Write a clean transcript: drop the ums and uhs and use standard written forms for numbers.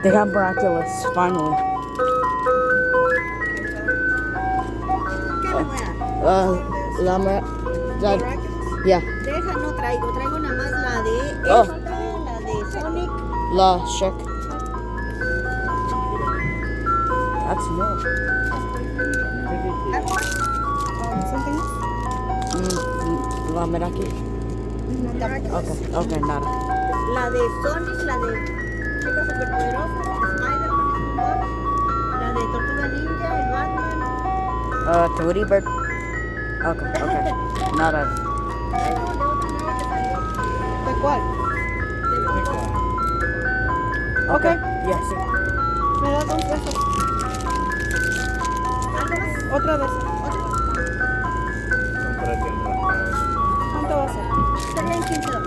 They have miraculous, finally. ¿Qué me voy a La Miraculous? yeah. De esa no traigo, traigo nada más la de Oh. esta, la de Sonic. La shrek. That's new. Something else? La miraculous. Miraculous. Okay, nada. La de Sonic, la de Chicas Superpoderosas, Spider-Man, la de Tortuga Ninja, el Batman. Tweety bird. Okay. Nada. Traigo de otra nueva que salió. ¿De cuál? Okay. Yeah, sí. Me das un peso. ¿Algo más? Otra vez. ¿Otra? ¿Cuánto va a ser? Serían 15 dólares.